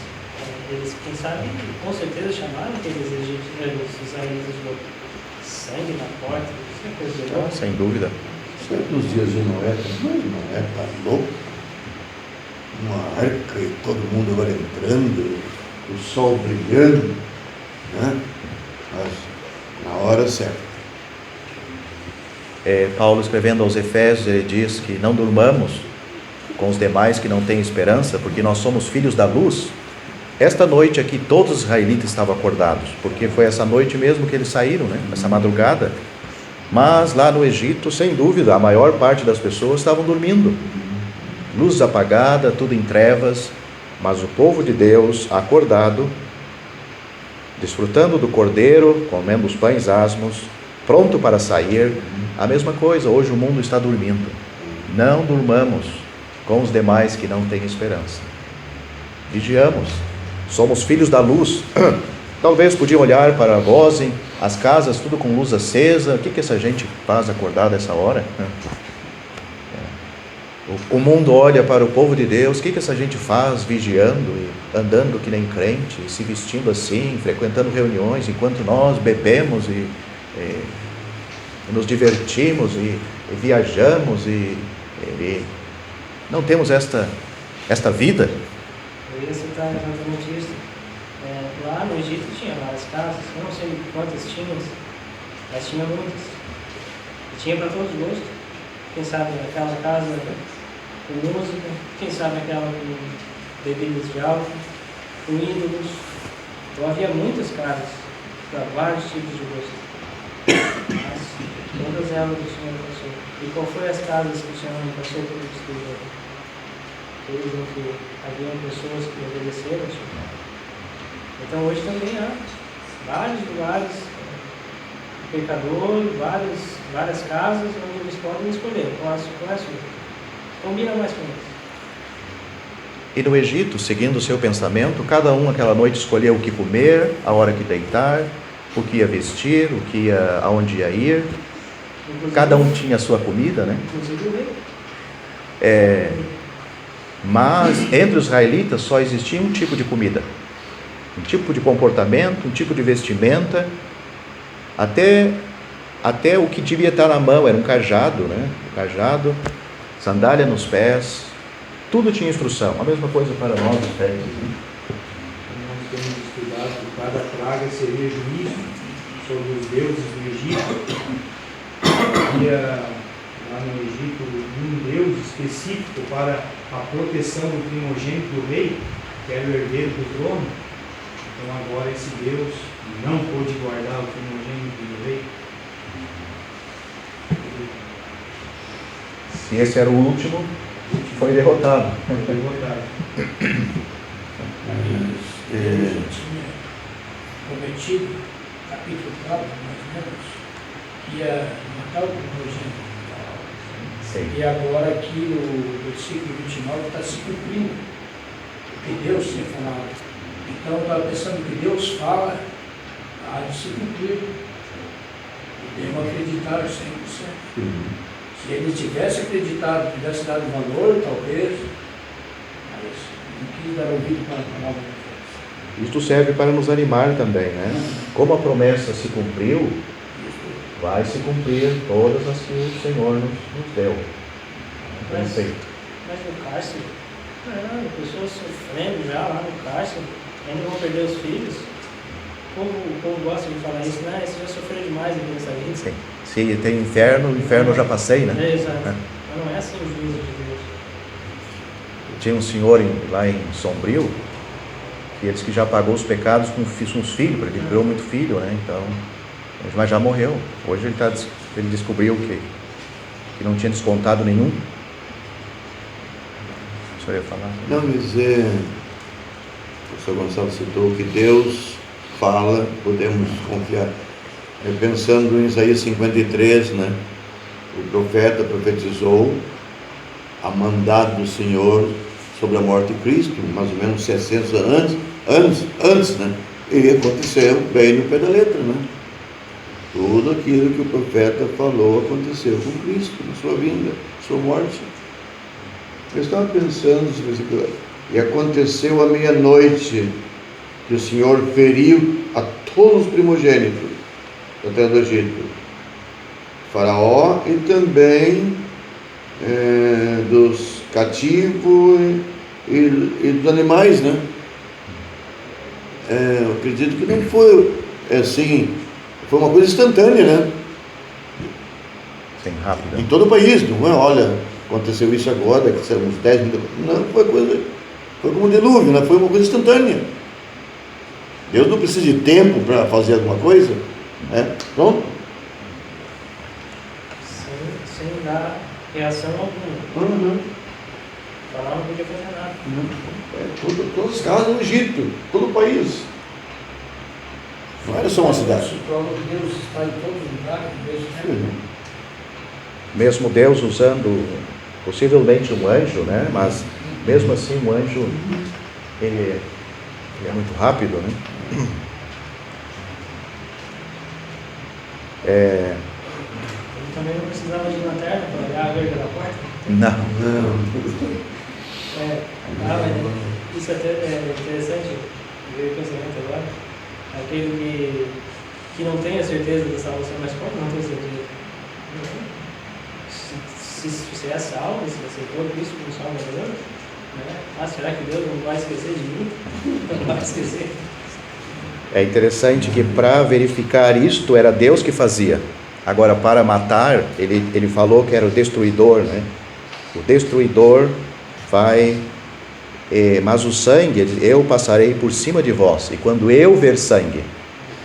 eles, quem sabe, com certeza chamaram aqueles egípcios, os israelitas loucos. Sangue na porta, isso é coisa de louco. Sem dúvida. Sempre nos dias de Noé, mas Noé está louco. Uma arca e todo mundo agora entrando, o sol brilhando, né? Mas na hora certa. Paulo, escrevendo aos Efésios, ele diz que não durmamos com os demais que não têm esperança, porque nós somos filhos da luz. Esta noite aqui todos os israelitas estavam acordados, porque foi essa noite mesmo que eles saíram, né? Essa madrugada. Mas lá no Egito, sem dúvida, a maior parte das pessoas estavam dormindo. Luz apagada, tudo em trevas, mas o povo de Deus acordado, desfrutando do cordeiro, comendo os pães asmos, pronto para sair. A mesma coisa, hoje o mundo está dormindo. Não durmamos com os demais que não têm esperança. Vigiamos. Somos filhos da luz. Talvez podiam olhar para vós, as casas tudo com luz acesa. O que essa gente faz acordada essa hora? O mundo olha para o povo de Deus. O que essa gente faz vigiando e andando que nem crente, se vestindo assim, frequentando reuniões, enquanto nós bebemos e nos divertimos e viajamos e não temos esta vida? Eu ia citar exatamente isso. Lá no Egito tinha várias casas, eu não sei quantas tinham, mas tinha muitas. E tinha para todos os gostos. Quem sabe aquela casa com música, quem sabe aquela com bebidas de álcool, com ídolos. Então havia muitas casas para vários tipos de gosto. Mas todas elas o Senhor passou. E qual foi as casas que o Senhor não passou por destruir? Aqueles em que haviam pessoas que obedeceram ao Senhor. Então hoje também há vários lugares, pecadores, várias casas onde eles podem escolher qual é a sua. Combina mais com isso. E no Egito, seguindo o seu pensamento, cada um aquela noite escolheu o que comer, a hora que deitar, o que ia vestir, aonde ia ir. Inclusive, cada um tinha a sua comida, né? Inclusive o rei. Mas entre os israelitas só existia um tipo de comida, um tipo de comportamento, um tipo de vestimenta, até o que devia estar na mão era um cajado, né? Um cajado, sandália nos pés, tudo tinha instrução. A mesma coisa para nós, os pés. Nós temos estudado que cada praga seria juízo sobre os deuses do Egito. Havia lá no Egito um deus específico para a proteção do primogênito do rei, que era o herdeiro do trono. Então agora esse Deus não pôde guardar o primogênito do rei. Se esse era o último, foi derrotado. Deus tinha prometido, capítulo 4, mais ou menos, que ia matar o primogênito. E agora aqui o versículo 29 está se cumprindo o que Deus tinha falado. Então eu estava pensando que Deus fala, há de se cumprir. E devo acreditar 100%. Se ele tivesse acreditado, tivesse dado valor, talvez, mas não quis dar ouvido para a palavra de Deus. Isto serve para nos animar também, né? Como a promessa se cumpriu, vai se cumprir todas as que o Senhor nos deu. Mas no cárcere, pessoas sofrendo já lá no cárcere, ainda vão perder os filhos. O povo gosta de falar isso, né? Você já sofreu demais aqui nessa vida. Sim. Se tem inferno, o inferno eu já passei, né? Exato. Mas não é assim o juízo de Deus. Tinha um senhor lá em Sombrio, que ele disse que já pagou os pecados com uns filhos, porque ele criou muito filho, né? Então, mas já morreu. Hoje ele descobriu que não tinha descontado nenhum. O senhor ia falar? Não, mas o professor Gonçalo citou que Deus fala, podemos confiar. Pensando em Isaías 53, né? O profeta profetizou a mandado do Senhor sobre a morte de Cristo, mais ou menos 600 anos antes, né? E aconteceu bem no pé da letra, né? Tudo aquilo que o profeta falou aconteceu com Cristo, na sua vinda, sua morte. Eu estava pensando nesse versículo. E aconteceu à meia-noite que o Senhor feriu a todos os primogênitos da terra do Egito. Faraó e também dos cativos e dos animais, né? Eu acredito que não foi assim, foi uma coisa instantânea, né? Sim, rápido. Em todo o país, não é? Olha, aconteceu isso agora, que serão uns 10 mil. Não, foi como um dilúvio, né? Foi uma coisa instantânea. Deus não precisa de tempo para fazer alguma coisa, né? Pronto. Sem dar reação alguma. Faraó não podia fazer nada. Todas as casas no Egito, todo o país. Não era só uma cidade. Isso prova que Deus está em todos os lugares, mesmo tempo. Mesmo Deus usando possivelmente um anjo, né? Mas mesmo assim o anjo ele é muito rápido, né? Ele também não precisava de lanterna para olhar a verga da porta. Não. Mas isso até é interessante, veio o pensamento agora. Aquele que não tem a certeza da salvação, mas como não tem certeza? Se você é salvo, se você aceitou Cristo como Salvador, né? Será que Deus não vai esquecer de mim? Não vai esquecer. É interessante que para verificar isto era Deus que fazia. Agora, para matar, ele falou que era o destruidor, né? O destruidor vai, mas o sangue, eu passarei por cima de vós, e quando eu ver sangue.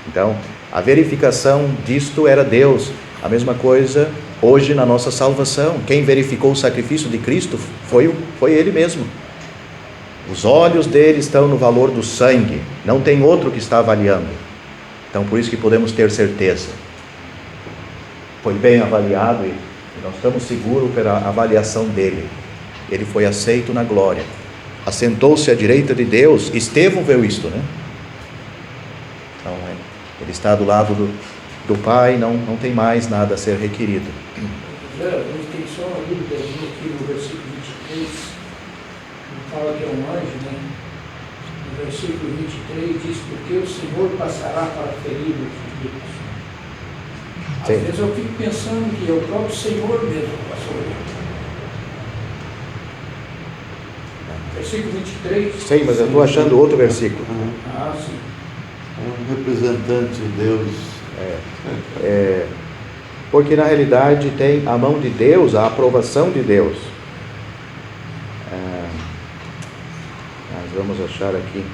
Então, a verificação disto era Deus. A mesma coisa hoje na nossa salvação. Quem verificou o sacrifício de Cristo foi Ele mesmo. Os olhos dele estão no valor do sangue, não tem outro que está avaliando. Então, por isso que podemos ter certeza. Foi bem avaliado e nós estamos seguros pela avaliação dele. Ele foi aceito na glória. Assentou-se à direita de Deus. Estevão viu isto, né? Então, ele está do lado do Pai, não tem mais nada a ser requerido. A gente tem só uma dúvida aqui no versículo 23, que fala que é um anjo, né? No versículo 23 diz: porque o Senhor passará para ferir os inimigos. Às vezes eu fico pensando que é o próprio Senhor mesmo que passou ali. Versículo 23. Sim, mas eu estou achando outro versículo. Ah, sim. É um representante de Deus. Porque na realidade tem a mão de Deus, a aprovação de Deus. Nós vamos achar aqui.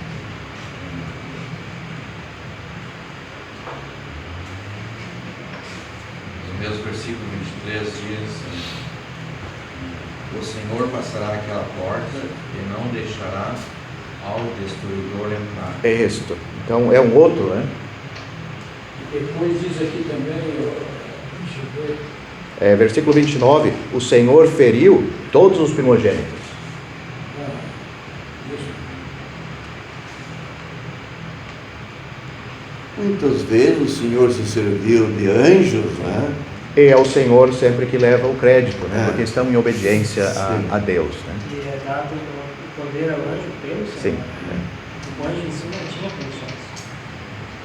No mesmo versículo 23 diz: o Senhor passará aquela porta e não deixará ao destruidor entrar. É isto. Então é um outro, né? Depois diz aqui também, deixa eu ver. Versículo 29, o Senhor feriu todos os primogênitos. Muitas vezes o Senhor se serviu de anjos, né? E é o Senhor sempre que leva o crédito, né? Porque estão em obediência a Deus, né? E é dado o poder ao anjo pelo Senhor. Sim. O anjo em si não tinha condições.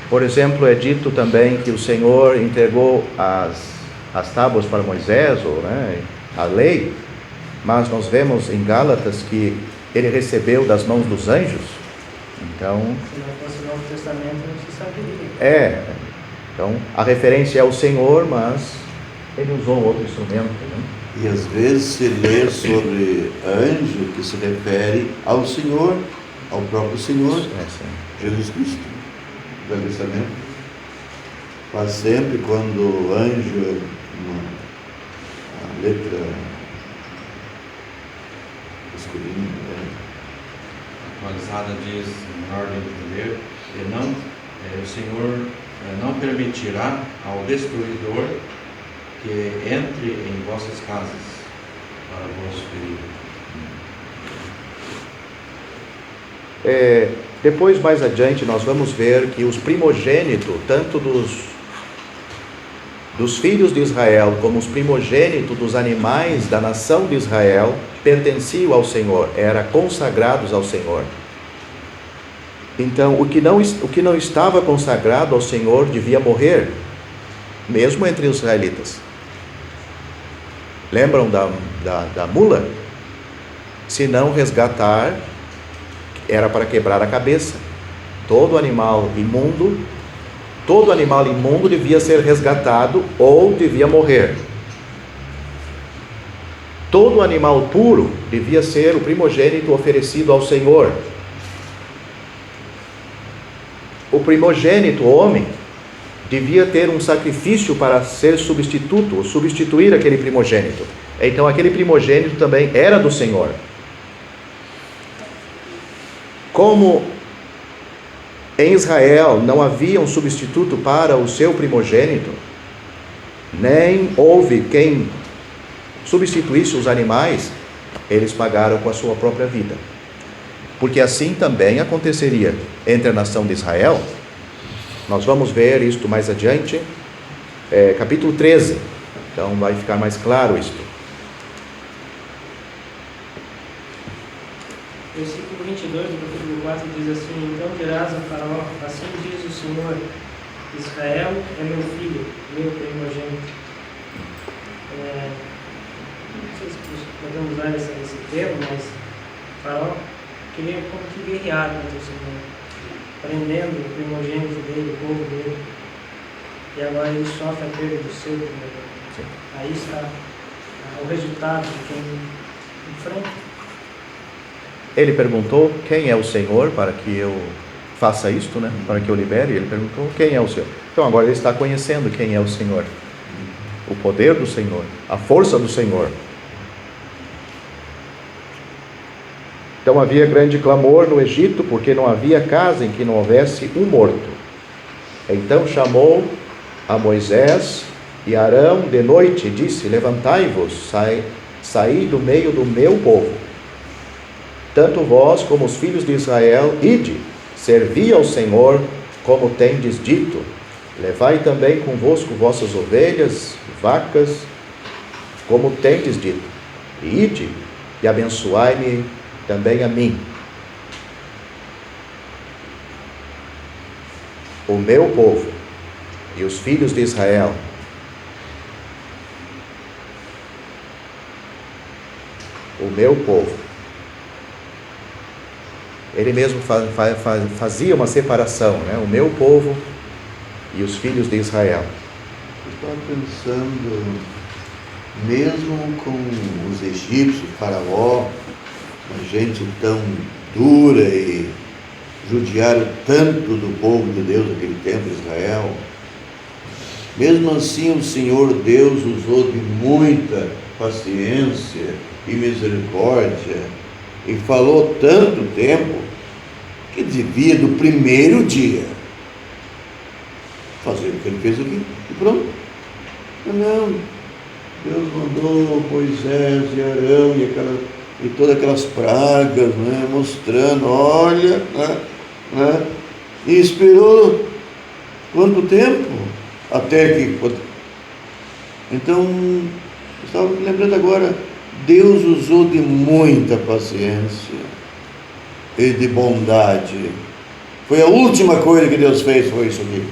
Por exemplo, é dito também que o Senhor entregou as tábuas para Moisés, né, a lei, mas nós vemos em Gálatas que ele recebeu das mãos dos anjos. Então, se não fosse o Novo Testamento, não se saberia. Então a referência é ao Senhor, mas ele usou outro instrumento, né? E às vezes se lê sobre anjo que se refere ao Senhor, ao próprio Senhor, Jesus Cristo. Velho Testamento, quase sempre quando anjo a letra masculina, Atualizada diz, em ordem de poder, o Senhor não permitirá ao destruidor que entre em vossas casas para vos ferir. Depois, mais adiante, nós vamos ver que os primogênitos, tanto dos filhos de Israel, como os primogênitos dos animais da nação de Israel, pertenciam ao Senhor, eram consagrados ao Senhor. Então, o que não estava consagrado ao Senhor devia morrer. mesmo entre os israelitas. Lembram da mula? Se não resgatar, era para quebrar a cabeça. Todo animal imundo devia ser resgatado ou devia morrer. Todo animal puro devia ser o primogênito oferecido ao Senhor. O primogênito, o homem, devia ter um sacrifício para ser substituto, ou substituir aquele primogênito. Então aquele primogênito também era do Senhor. Como em Israel não havia um substituto para o seu primogênito, nem houve quem substituísse os animais, eles pagaram com a sua própria vida. Porque assim também aconteceria entre a nação de Israel. Nós vamos ver isto mais adiante, capítulo 13. Então vai ficar mais claro isto. Versículo 22 do capítulo 4 diz assim: Então dirás a Faraó, assim diz o Senhor, Israel é meu filho, meu primogênito. Não sei se podemos usar esse termo, mas Faraó queria como que guerrear contra o Senhor, prendendo o primogênito dele, o povo dele. E agora ele sofre a perda do seu primogênito. Aí está o resultado de quem enfrenta. Ele perguntou: quem é o Senhor para que eu faça isto, né? Para que eu libere? Ele perguntou: quem é o Senhor? Então agora ele está conhecendo quem é o Senhor, o poder do Senhor, a força do Senhor. Então havia grande clamor no Egito, porque não havia casa em que não houvesse um morto. Então chamou a Moisés e Arão de noite e disse: levantai-vos, saí do meio do meu povo. Tanto vós como os filhos de Israel, ide, servi ao Senhor, como tendes dito. Levai também convosco vossas ovelhas, vacas, como tendes dito. E ide, e abençoai-me também a mim. O meu povo e os filhos de Israel. O meu povo. Ele mesmo fazia uma separação, né? O meu povo e os filhos de Israel. Eu estava pensando, mesmo com os egípcios, Faraó, uma gente tão dura e judiaram tanto do povo de Deus naquele tempo, Israel, mesmo assim o Senhor Deus usou de muita paciência e misericórdia e falou tanto tempo que devia do primeiro dia fazer o que ele fez aqui e pronto. Não, Deus mandou Moisés e Arão e todas aquelas pragas, né, mostrando, olha, né, e esperou quanto tempo? Até que... Então, eu estava me lembrando agora, Deus usou de muita paciência e de bondade. Foi a última coisa que Deus fez, foi isso aqui.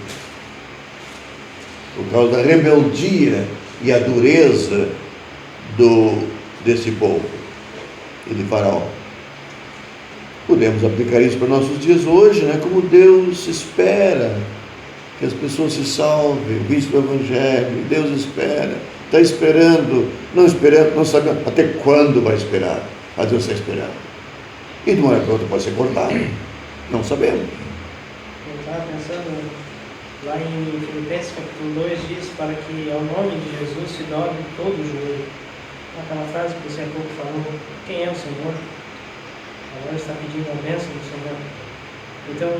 Por causa da rebeldia e a dureza desse povo e de Faraó. Podemos aplicar isso para nossos dias hoje, né? Como Deus espera que as pessoas se salvem, visto o Evangelho. Deus espera, está esperando, não sabe até quando vai esperar, mas Deus está esperando. E de uma hora para outra pode ser cortado, não sabemos. Eu estava pensando, lá em Filipenses capítulo 2 diz: para que ao nome de Jesus se dobre todo o joelho. Aquela frase que você há pouco falou: quem é o Senhor? Agora está pedindo a bênção do Senhor. Então,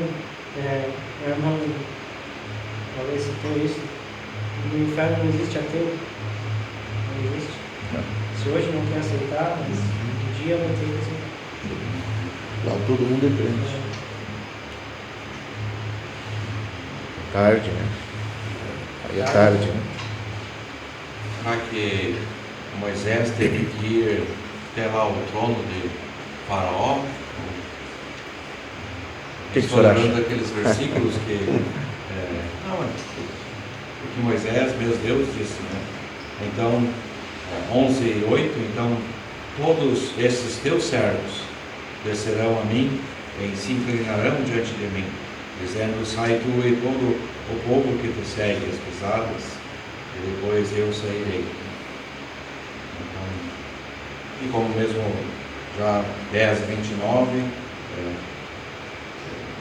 meu irmão talvez citou isso: no inferno não existe ateu, não existe. Se hoje não quer aceitar, mas um dia vai ter que aceitar. Lá todo mundo é crente. Tarde, né? Aí é tarde, né? Será que Moisés teve que ir até lá o trono de Faraó? O que o senhor acha? Daqueles versículos que... que Moisés, meu Deus, disse, né? Então, 11:8, então, todos esses teus servos descerão a mim e se inclinarão diante de mim, dizendo, sai tu e todo o povo que te segue as pisadas, e depois eu sairei. Então, e como mesmo já 10:29,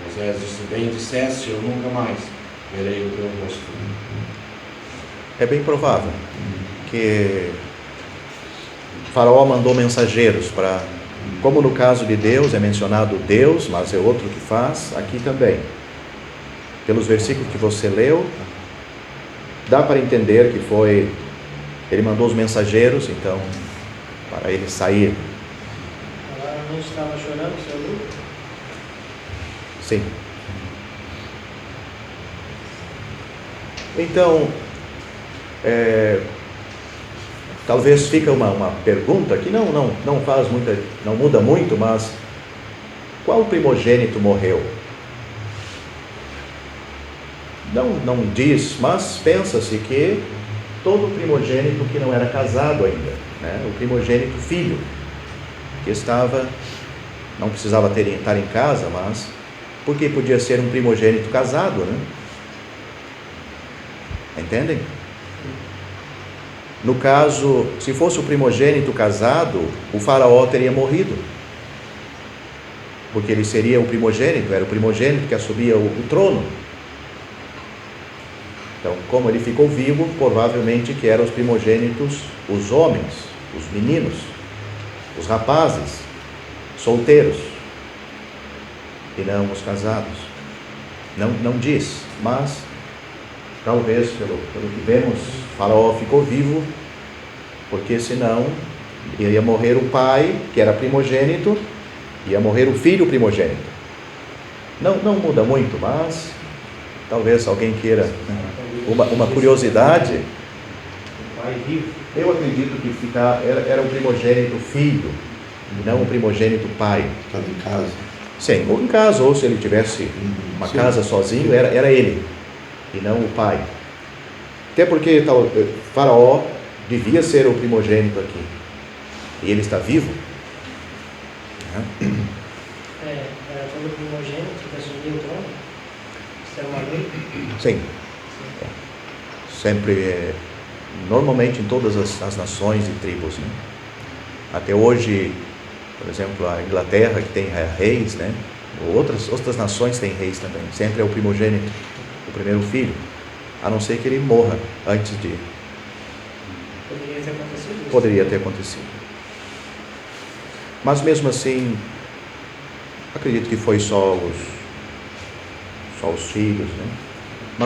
Moisés disse, bem disseste, eu nunca mais verei o teu rosto. É bem provável que Faraó mandou mensageiros para, como no caso de Deus é mencionado Deus, mas é outro que faz, aqui também. Pelos versículos que você leu, dá para entender que foi, ele mandou os mensageiros, então, para ele sair. Agora não estava chorando, seu Lucas? Sim. Então, talvez fica uma pergunta que não faz muita, não muda muito, mas qual primogênito morreu? Não diz, mas pensa-se que todo primogênito que não era casado ainda, né? O primogênito filho, que estava, não precisava estar em casa, mas porque podia ser um primogênito casado, né? Entendem? No caso, se fosse o primogênito casado, o faraó teria morrido, porque ele seria o primogênito, era o primogênito que assumia o trono. Então, como ele ficou vivo, provavelmente que eram os primogênitos, os homens, os meninos, os rapazes, solteiros, e não os casados. Não diz, mas talvez, pelo que vemos, Faraó ficou vivo, porque senão ia morrer o pai, que era primogênito, ia morrer o filho primogênito. Não muda muito, mas talvez alguém queira uma curiosidade. Eu acredito que era o primogênito filho, e não o primogênito pai. Estava em casa. Sim, ou em casa, ou se ele tivesse uma casa sozinho, era ele, e não o pai. Até porque Faraó devia ser o primogênito aqui, e ele está vivo. Era todo primogênito que assumia o trono? Isso era uma lei? Sim. Sempre, normalmente em todas as nações e tribos, né? Até hoje, por exemplo, a Inglaterra, que tem reis, né? Outras nações têm reis também. Sempre é o primogênito, o primeiro filho, a não ser que ele morra antes de... Poderia ter acontecido isso. Poderia ter acontecido. Mas mesmo assim, acredito que foi só os filhos, né?